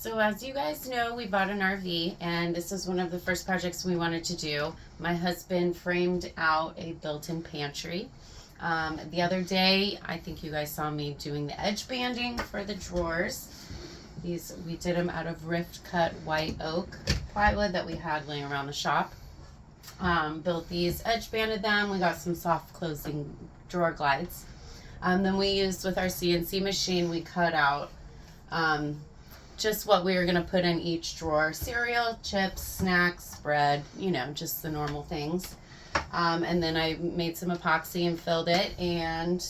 So as you guys know, we bought an RV and this is one of the first projects we wanted to do. My husband framed out a built-in pantry. The other day, I think you guys saw me doing the edge banding for the drawers. We did them out of rift cut white oak plywood that we had laying around the shop. Built these, edge banded them. We got some soft closing drawer glides. Then we used with our CNC machine, we cut out just what we were going to put in each drawer: cereal, chips, snacks, bread, just the normal things. And then I made some epoxy and filled it and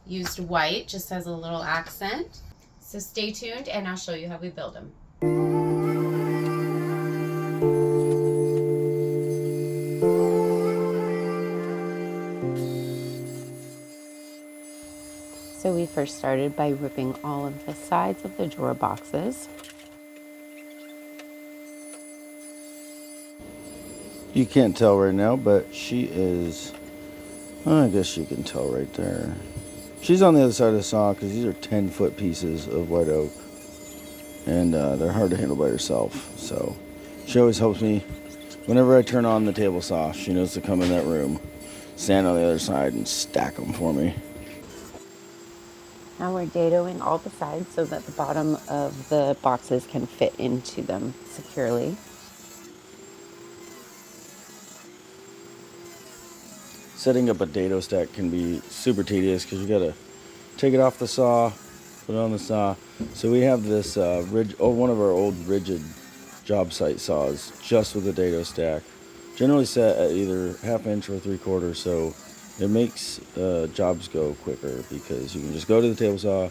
used white just as a little accent. So stay tuned and I'll show you how we build them. So we first started by ripping all of the sides of the drawer boxes. You can't tell right now, but she is, I guess you can tell right there. She's on the other side of the saw because these are 10-foot pieces of white oak. And they're hard to handle by herself. So she always helps me. Whenever I turn on the table saw, she knows to come in that room, stand on the other side, and stack them for me. Now we're dadoing all the sides so that the bottom of the boxes can fit into them securely. Setting up a dado stack can be super tedious because you gotta take it off the saw, put it on the saw. So we have this one of our old rigid job site saws just with a dado stack, generally set at either 1/2 inch or 3/4. So it makes jobs go quicker because you can just go to the table saw,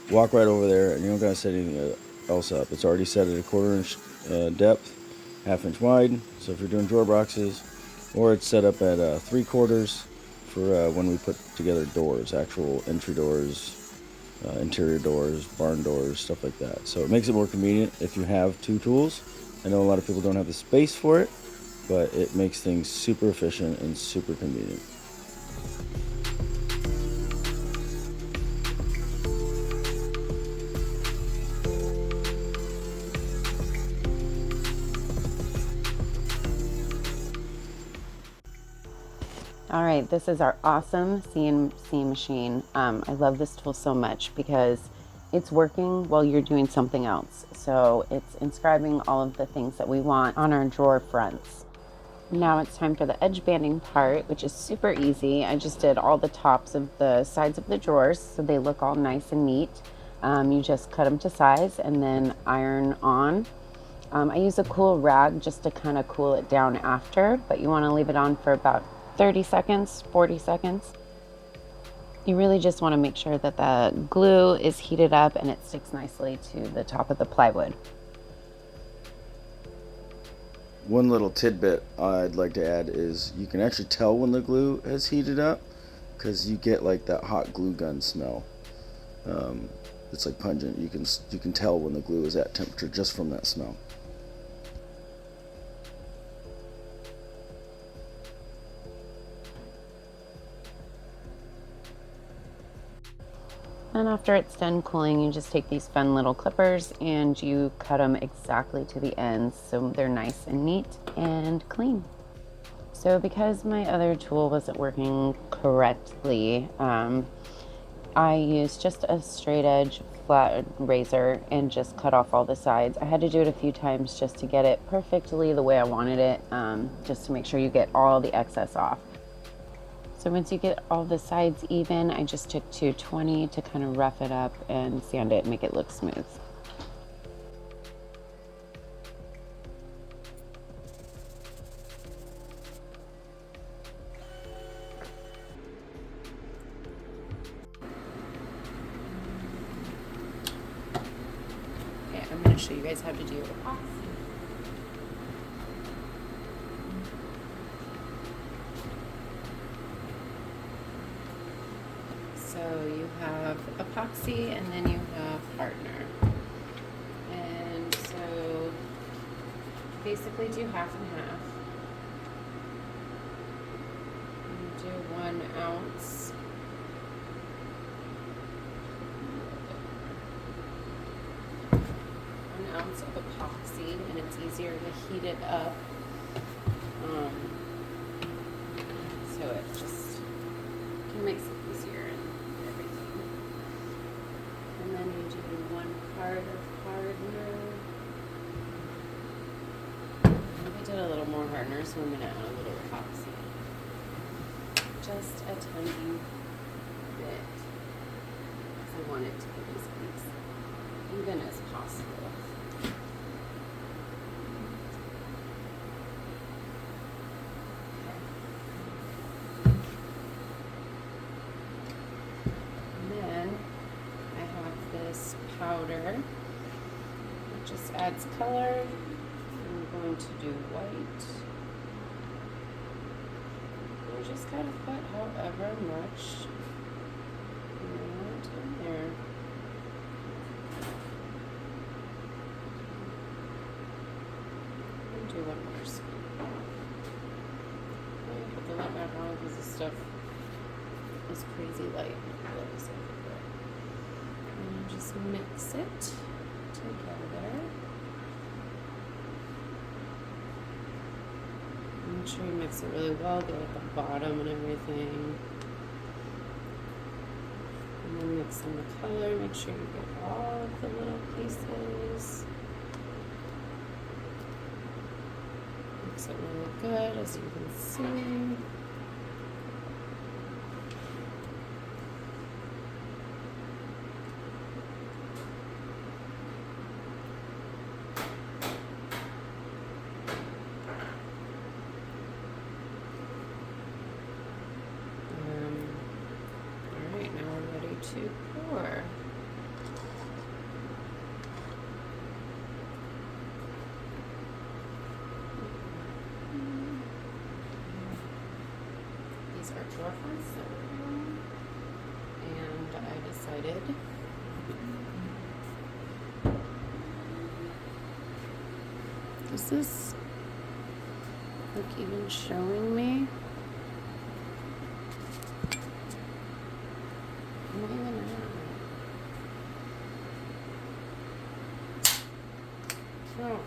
walk right over there, and you don't gotta set anything else up. It's already set at a 1/4 inch depth, 1/2 inch wide. So if you're doing drawer boxes, or it's set up at 3/4 for when we put together doors, actual entry doors, interior doors, barn doors, stuff like that. So it makes it more convenient if you have two tools. I know a lot of people don't have the space for it, but it makes things super efficient and super convenient. All right, this is our awesome CNC machine. I love this tool so much because it's working while you're doing something else. So it's inscribing all of the things that we want on our drawer fronts. Now it's time for the edge banding part, which is super easy. I just did all the tops of the sides of the drawers so they look all nice and neat. You just cut them to size and then iron on. I use a cool rag just to kind of cool it down after, but you want to leave it on for about 30 seconds, 40 seconds. You really just want to make sure that the glue is heated up and it sticks nicely to the top of the plywood. One little tidbit I'd like to add is you can actually tell when the glue has heated up because you get like that hot glue gun smell. It's like pungent. You can tell when the glue is at temperature just from that smell. And after it's done cooling, you just take these fun little clippers and you cut them exactly to the ends so they're nice and neat and clean. So because my other tool wasn't working correctly, I used just a straight edge flat razor and just cut off all the sides. I had to do it a few times just to get it perfectly the way I wanted it, just to make sure you get all the excess off. So once you get all the sides even, I just took 220 to kind of rough it up and sand it and make it look smooth. Okay, I'm going to show you guys how to do epoxy. So you have epoxy and then you have partner. And so basically do half and half. And do 1 ounce. ounce of epoxy, and it's easier to heat it up. So it just makes it easier and everything. And then you do 1 part of hardener. I did a little more hardener, so I'm going to add a little epoxy. Just a tiny bit. Because I want it to be as even as possible. Powder. It just adds color. I'm going to do white. And just kind of put however much you want in there. And do 1 more scoop. Put the light back on because this stuff is crazy light. And just mix it together. Make sure you mix it really well, get at the bottom and everything. And then mix in the color, make sure you get all of the little pieces. Mix it really good, as you can see. To pour. These are drawer fronts, and I decided is this like even showing me? Oh.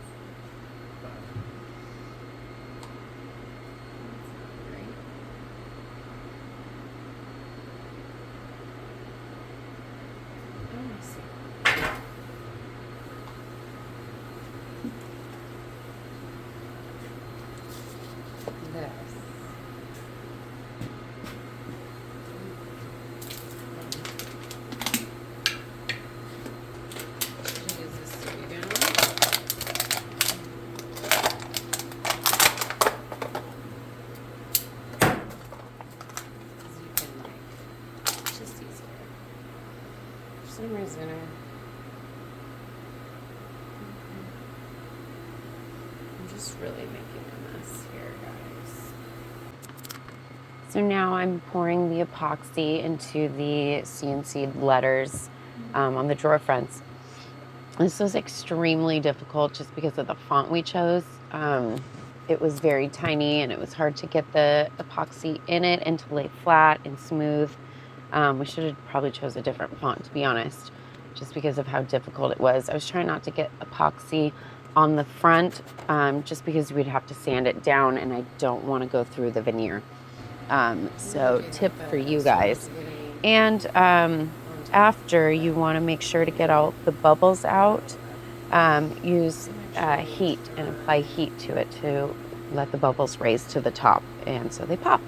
For some reason I'm just really making a mess here, guys. So now I'm pouring the epoxy into the CNC letters on the drawer fronts. This was extremely difficult just because of the font we chose. It was very tiny and it was hard to get the epoxy in it and to lay flat and smooth. We should have probably chose a different font, to be honest, just because of how difficult it was. I was trying not to get epoxy on the front, just because we'd have to sand it down and I don't want to go through the veneer. So tip for you guys. And after, you want to make sure to get all the bubbles out. Use heat and apply heat to it to let the bubbles raise to the top, and so they pop.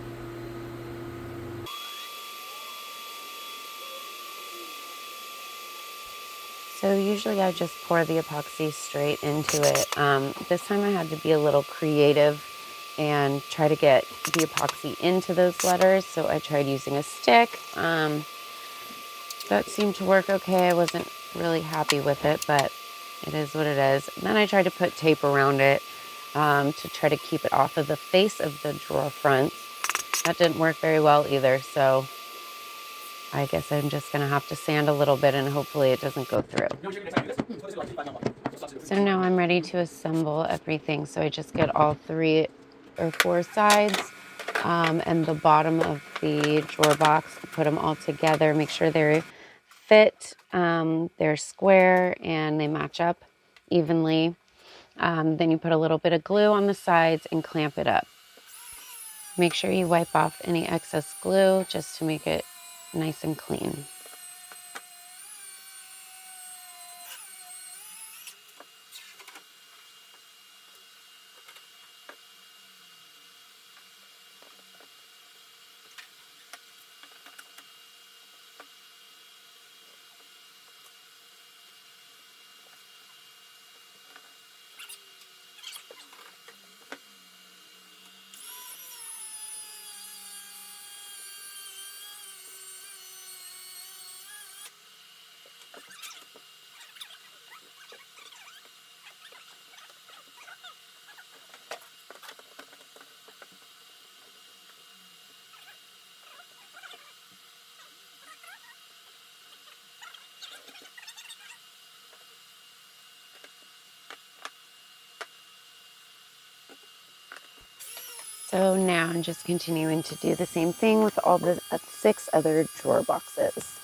So usually I just pour the epoxy straight into it. This time I had to be a little creative and try to get the epoxy into those letters. So I tried using a stick. That seemed to work okay. I wasn't really happy with it, but it is what it is. And then I tried to put tape around it to try to keep it off of the face of the drawer fronts. That didn't work very well either, so I guess I'm just going to have to sand a little bit and hopefully it doesn't go through. So now I'm ready to assemble everything. So I just get all 3 or 4 sides and the bottom of the drawer box, put them all together, make sure they're fit, they're square, and they match up. evenly. Then you put a little bit of glue on the sides and clamp it up. Make sure you wipe off any excess glue just to make it nice and clean. So now I'm just continuing to do the same thing with all the 6 other drawer boxes.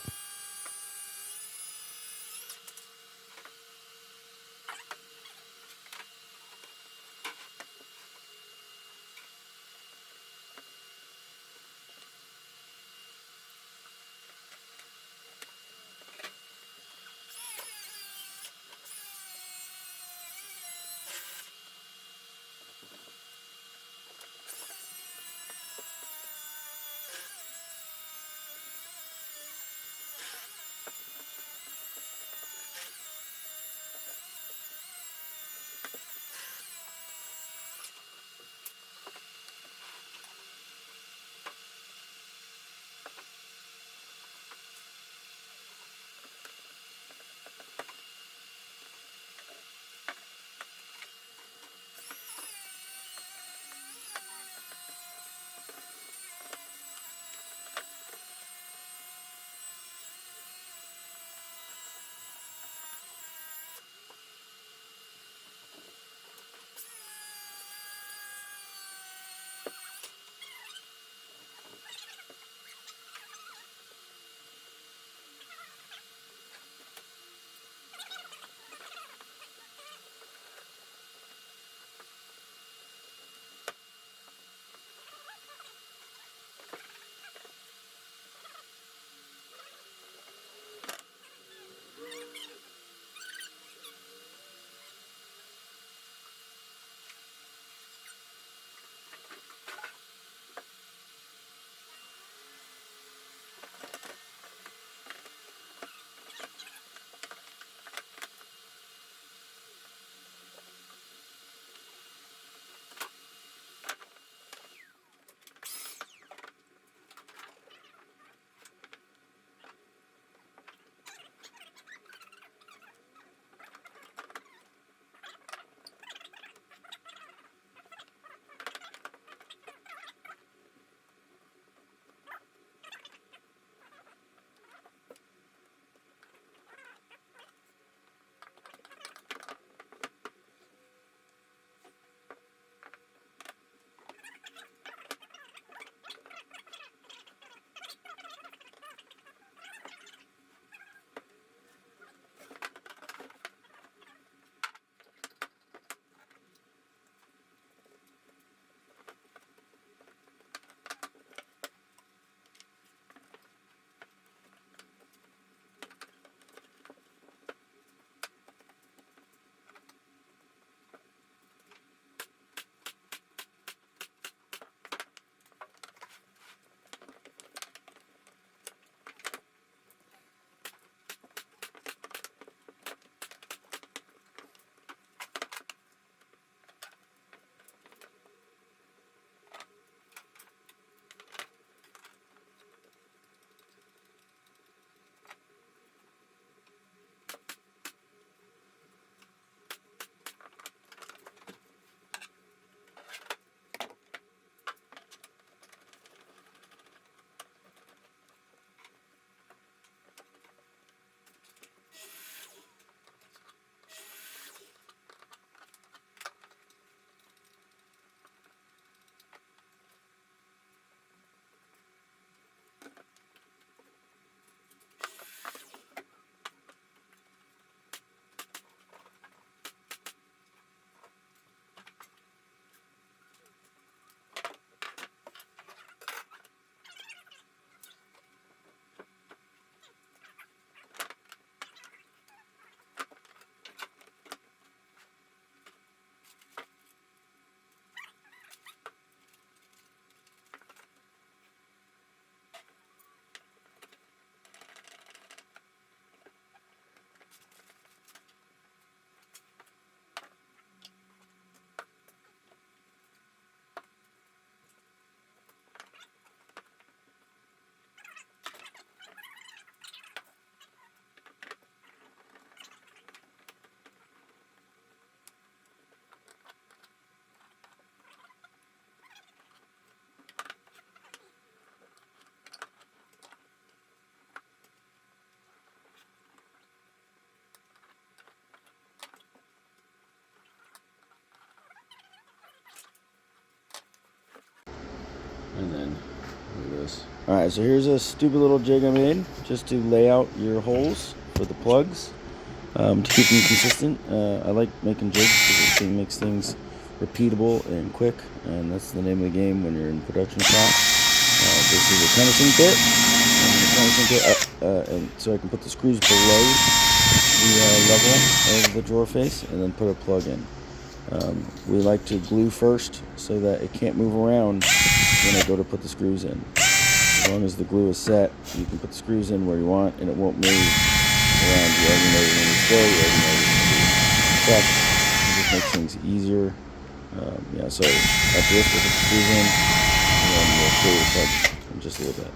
Alright, so here's a stupid little jig I made just to lay out your holes for the plugs to keep them consistent. I like making jigs because it makes things repeatable and quick, and that's the name of the game when you're in production shop. This is a tennising bit, and so I can put the screws below the level of the drawer face and then put a plug in. We like to glue first so that it can't move around when I go to put the screws in. As long as the glue is set, you can put the screws in where you want and it won't move around. You already know you're going to go, you already know you're going to be stuck. It just makes things easier. Yeah, so after this, we'll put the screws in and then we'll screw the plug in just a little bit.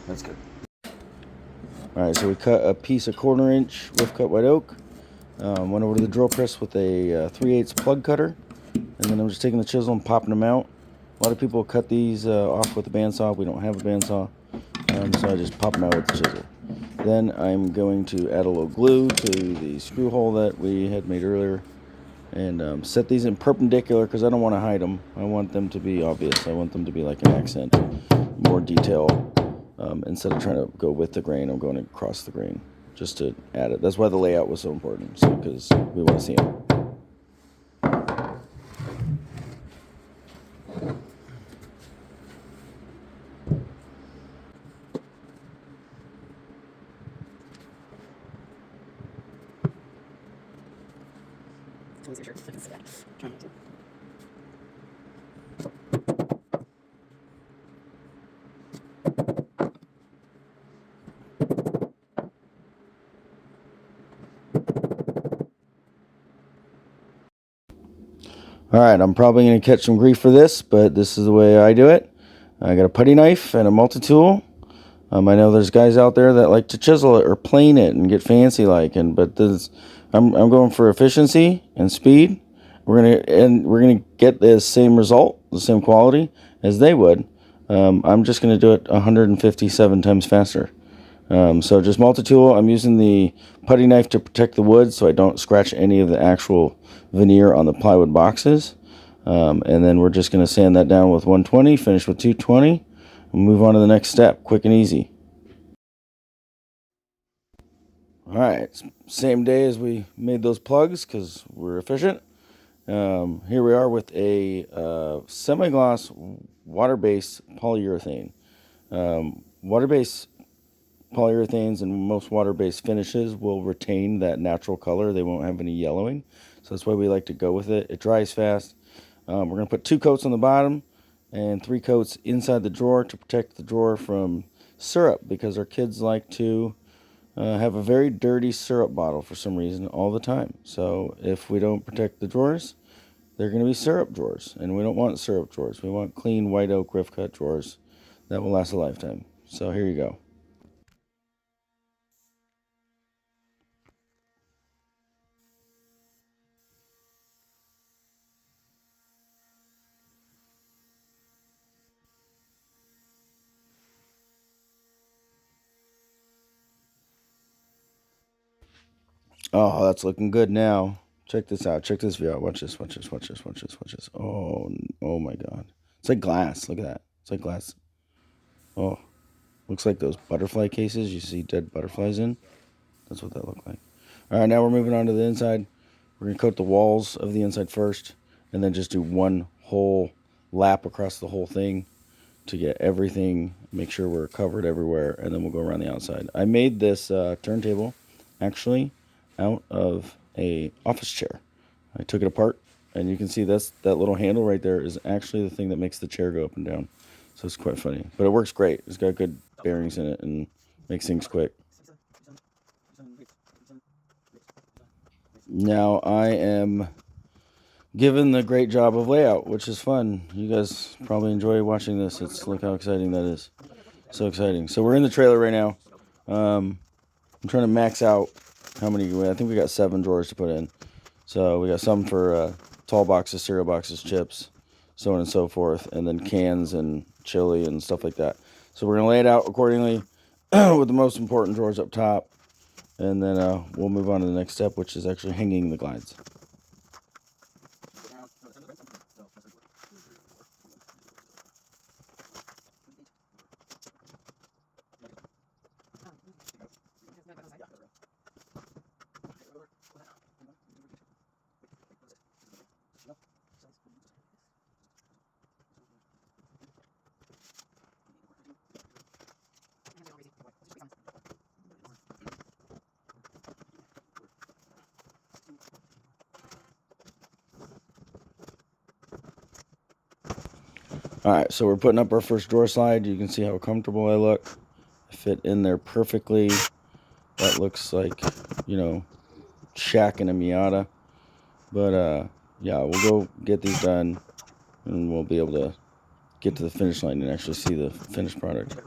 That's good. Alright, so we cut a piece of 1/4 inch rough cut white oak. Went over to the drill press with a 3/8 plug cutter. And then I'm just taking the chisel and popping them out. A lot of people cut these off with a bandsaw. We don't have a bandsaw. So I just pop them out with the chisel. Then I'm going to add a little glue to the screw hole that we had made earlier. And set these in perpendicular because I don't want to hide them. I want them to be obvious. I want them to be like an accent. More detail. Instead of trying to go with the grain, I'm going across the grain just to add it. That's why the layout was so important, so because we want to see them. Alright, I'm probably going to catch some grief for this, but this is the way I do it. I got a putty knife and a multi-tool. I know there's guys out there that like to chisel it or plane it and get fancy like, but I'm going for efficiency and speed. We're gonna get the same result, the same quality as they would. I'm just gonna do it 157 times faster. So just multi-tool. I'm using the putty knife to protect the wood so I don't scratch any of the actual veneer on the plywood boxes. And then we're just going to sand that down with 120, finish with 220, and move on to the next step, quick and easy. Alright, same day as we made those plugs because we're efficient. Here we are with a semi-gloss water-based polyurethane. Water-based polyurethanes and most water-based finishes will retain that natural color. They won't have any yellowing. So that's why we like to go with it. It dries fast. We're going to put 2 coats on the bottom and 3 coats inside the drawer to protect the drawer from syrup because our kids like to have a very dirty syrup bottle for some reason all the time. So if we don't protect the drawers, they're going to be syrup drawers. And we don't want syrup drawers. We want clean white oak rough cut drawers that will last a lifetime. So here you go. Oh, that's looking good now. Check this out. Check this view out. Watch this. Watch this. Watch this. Watch this. Watch this. Oh my God. It's like glass. Look at that. It's like glass. Oh, looks like those butterfly cases you see dead butterflies in. That's what that looked like. All right, now we're moving on to the inside. We're gonna coat the walls of the inside first, and then just do one whole lap across the whole thing to get everything. Make sure we're covered everywhere, and then we'll go around the outside. I made this turntable, actually. out of a office chair. I took it apart, and you can see that little handle right there is actually the thing that makes the chair go up and down. So it's quite funny, but it works great. It's got good bearings in it and makes things quick. Now I am given the great job of layout, which is fun. You guys probably enjoy watching this. Look how exciting that is. So exciting. So we're in the trailer right now. I'm trying to max out how many. I think we got 7 drawers to put in. So we got some for tall boxes, cereal boxes, chips, so on and so forth, and then cans and chili and stuff like that. So we're gonna lay it out accordingly with the most important drawers up top, and then we'll move on to the next step, which is actually hanging the glides. Alright, so we're putting up our first drawer slide. You can see how comfortable I look. I fit in there perfectly. That looks like, Shaq and a Miata. But, yeah, we'll go get these done, and we'll be able to get to the finish line and actually see the finished product.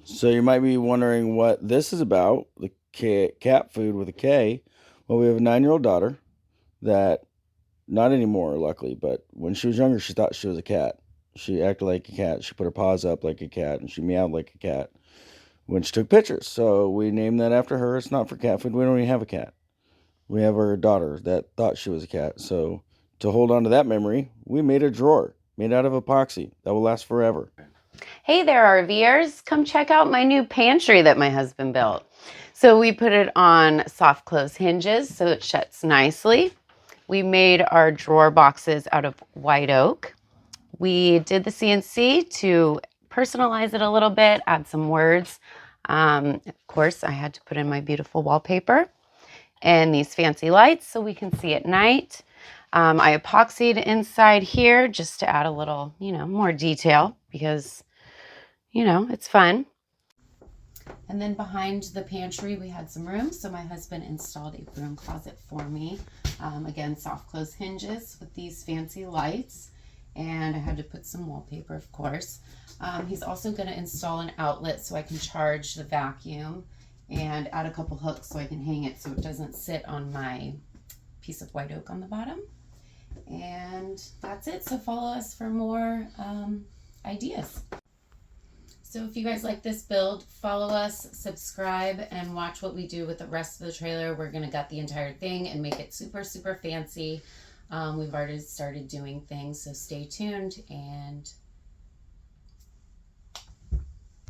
So you might be wondering what this is about, the cat food with a K. Well, we have a 9-year-old daughter that, not anymore, luckily, but when she was younger, she thought she was a cat. She acted like a cat. She put her paws up like a cat, and she meowed like a cat when she took pictures. So we named that after her. It's not for cat food. We don't even have a cat. We have our daughter that thought she was a cat. So to hold on to that memory, we made a drawer made out of epoxy that will last forever. Hey there, RVers. Come check out my new pantry that my husband built. So we put it on soft close hinges so it shuts nicely. We made our drawer boxes out of white oak. We did the CNC to personalize it a little bit, add some words. Of course, I had to put in my beautiful wallpaper and these fancy lights so we can see at night. I epoxied inside here just to add a little, more detail because, it's fun. And then behind the pantry, we had some room. So my husband installed a broom closet for me. Again, soft close hinges with these fancy lights. and I had to put some wallpaper, of course. He's also going to install an outlet so I can charge the vacuum, and add a couple hooks so I can hang it so it doesn't sit on my piece of white oak on the bottom. And that's it. So follow us for more ideas. So if you guys like this build, follow us, subscribe, and watch what we do with the rest of the trailer. We're going to gut the entire thing and make it super, super fancy. We've already started doing things, so stay tuned, and